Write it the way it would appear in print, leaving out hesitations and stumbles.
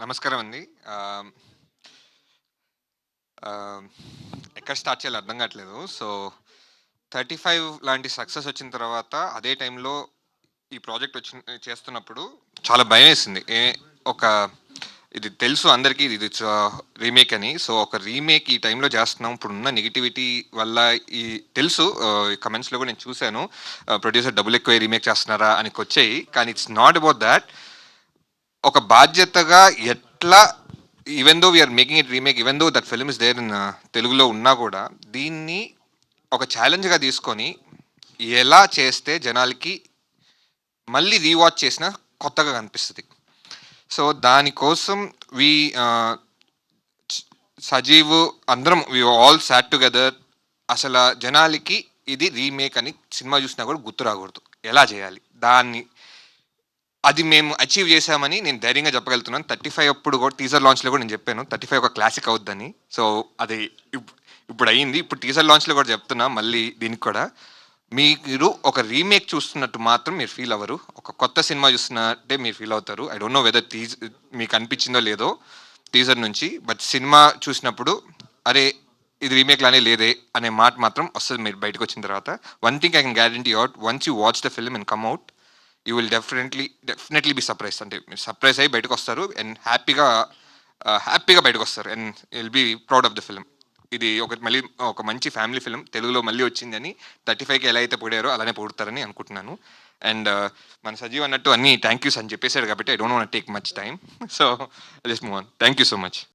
నమస్కారం అండి. ఆహ్, ఆహ్, ఎక్కడ స్టార్ట్ చేయాలో అర్థం కావట్లేదు. సో, 35 లాంటి సక్సెస్ వచ్చిన తర్వాత అదే టైంలో ఈ ప్రాజెక్ట్ చేస్తున్నప్పుడు చాలా భయమేసింది. ఒక ఇది తెలుసు అందరికీ ఇది రీమేక్ అని. సో, ఒక రీమేక్ ఈ టైంలో చేస్తున్నాం. ఇప్పుడున్న నెగటివిటీ వల్ల ఈ తెలుసు కమెంట్స్‌లో కూడా నేను చూసాను. ప్రొడ్యూసర్ డబ్బులు ఎక్కువ రీమేక్ చేస్తున్నారా అనికొచ్చాయి. కానీ ఇట్స్ నాట్ అబౌట్ థాట్. ఒక బాధ్యతగా ఎట్లా even though we are making it remake even though that film is there in తెలుగులో ఉన్నా కూడా దీన్ని ఒక ఛాలెంజ్గా తీసుకొని ఎలా చేస్తే జనాలకి మళ్ళీ రీవాచ్ చేసినా కొత్తగా కనిపిస్తుంది. సో దానికోసం వి సజీవ్ అందరం వి ఆల్ సాట్ టుగెదర్. అసలు జనాలకి ఇది రీమేక్ అని సినిమా చూసినా కూడా గుర్తు రాకూడదు. ఎలా చేయాలి దాన్ని, అది మేము అచీవ్ చేశామని నేను ధైర్యంగా చెప్పగలుగుతున్నాను. 35 అప్పుడు కూడా టీజర్ లాంచ్లో కూడా నేను చెప్పాను 35 ఒక క్లాసిక్ అవుద్దని. సో అది ఇప్పుడు అయ్యింది. ఇప్పుడు టీజర్ లాంచ్లో కూడా చెప్తున్నా మళ్ళీ దీనికి కూడా మీరు ఒక రీమేక్ చూస్తున్నట్టు మాత్రం మీరు ఫీల్ అవ్వరు. ఒక కొత్త సినిమా చూస్తున్నట్టే మీరు ఫీల్ అవుతారు. ఐ డోంట్ నో వెదర్ మీకు అనిపించిందో లేదో టీజర్ నుంచి. బట్ సినిమా చూసినప్పుడు అరే ఇది రీమేక్ లానే లేదే అనే మాట మాత్రం వస్తుంది మీరు బయటకు వచ్చిన తర్వాత. One thing I can guarantee out, once you watch the film and come out you will definitely be surprise. అంటే మీరు సర్ప్రైజ్ అయ్యి బయటకు వస్తారు అండ్ హ్యాపీగా బయటకు వస్తారు and will be proud of the film. ఇది మళ్ళీ ఒక మంచి ఫ్యామిలీ ఫిల్మ్ తెలుగులో మళ్ళీ వచ్చిందని 35కి ఎలా అయితే పొడారో అలానే పొడుతారని అనుకుంటున్నాను. అండ్ మన సజీవ్ అన్నట్టు అన్ని థ్యాంక్ యూస్ అని చెప్పేశాడు కాబట్టి I don't want take much time. So just move on. Thank you so much.